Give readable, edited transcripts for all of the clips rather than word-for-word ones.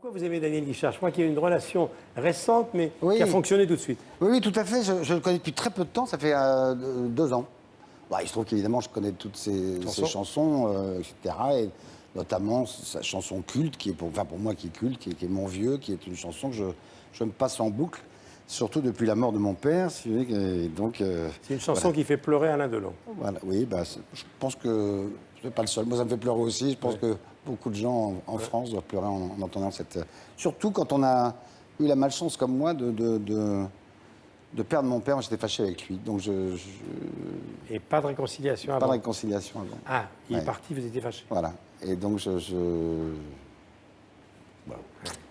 Pourquoi vous aimez Daniel Guichard? Je crois qu'il y a une relation récente, mais Oui. qui a fonctionné tout de suite. Oui, oui, tout à fait. Je le connais depuis très peu de temps. Ça fait 2 ans. Bah, il se trouve qu'évidemment, je connais toutes ses chansons, etc. Et notamment sa chanson culte, qui est pour moi qui est culte, qui est Mon Vieux, qui est une chanson que je me passe en boucle, surtout depuis la mort de mon père. Si vous voulez, et donc, C'est une chanson qui fait pleurer Alain Delon. voilà, oui, bah, je pense que je suis pas le seul. Moi, ça me fait pleurer aussi. Je pense que beaucoup de gens en France doivent pleurer en entendant cette. Surtout quand on a eu la malchance, comme moi, de perdre mon père. J'étais fâché avec lui. Donc, Et pas de réconciliation avant. pas de réconciliation avant. Ah, il est Ouais. parti, vous étiez fâché. Voilà. Et donc, voilà.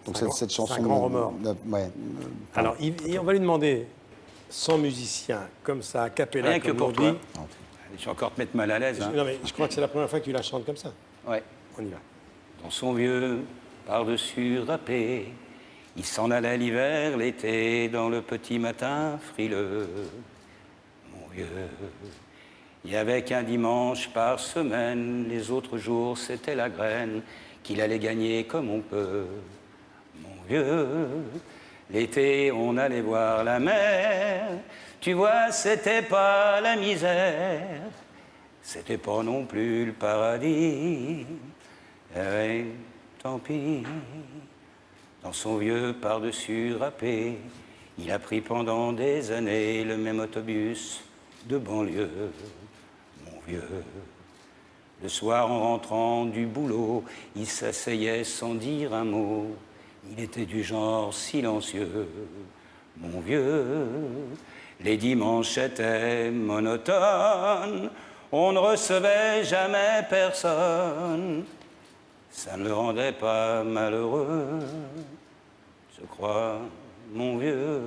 Donc, cette chanson. C'est un grand remords. Ouais. Alors, on va lui demander, sans musicien, comme ça, a cappella, Rien que comme pour on toi. dit. Je vais encore te mettre mal à l'aise. Hein. Non, mais je crois que c'est la première fois que tu la chantes comme ça. Ouais. On y va. Dans son vieux par-dessus râpé, il s'en allait l'hiver, l'été, dans le petit matin frileux. Mon vieux, il n'y avait qu'un dimanche par semaine, les autres jours c'était la graine qu'il allait gagner comme on peut. Mon vieux, l'été on allait voir la mer, tu vois c'était pas la misère, c'était pas non plus le paradis. Eh, tant pis, dans son vieux par-dessus râpé, il a pris pendant des années le même autobus de banlieue. Mon vieux, le soir en rentrant du boulot, il s'asseyait sans dire un mot. Il était du genre silencieux. Mon vieux, les dimanches étaient monotones, on ne recevait jamais personne. Ça ne le rendait pas malheureux, je crois, mon vieux.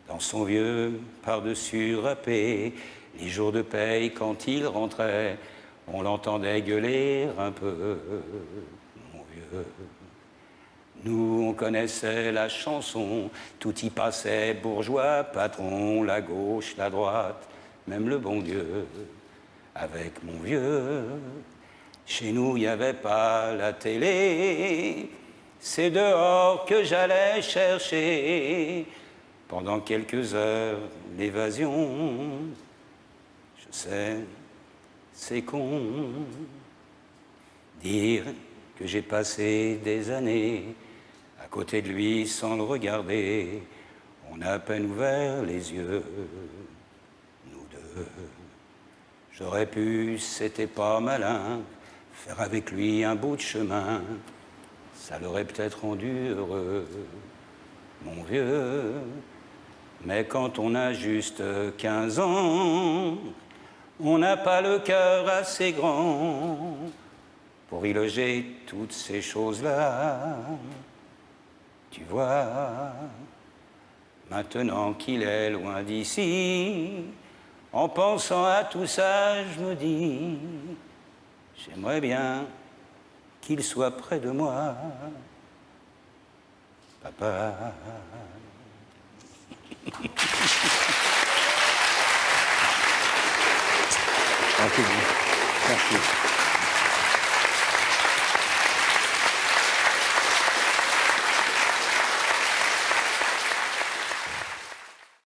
Dans son vieux par-dessus râpé, les jours de paye, quand il rentrait, on l'entendait gueuler un peu, mon vieux. Nous, on connaissait la chanson, tout y passait, bourgeois, patron, la gauche, la droite, même le bon Dieu. Avec mon vieux, chez nous, il n'y avait pas la télé, c'est dehors que j'allais chercher, pendant quelques heures, l'évasion. Je sais, c'est con, dire que j'ai passé des années à côté de lui sans le regarder. On a à peine ouvert les yeux, nous deux. J'aurais pu, c'était pas malin, faire avec lui un bout de chemin. Ça l'aurait peut-être rendu heureux, mon vieux. Mais quand on a juste 15 ans, on n'a pas le cœur assez grand pour y loger toutes ces choses-là. Tu vois, maintenant qu'il est loin d'ici, en pensant à tout ça, je me dis, j'aimerais bien qu'il soit près de moi, papa. Merci.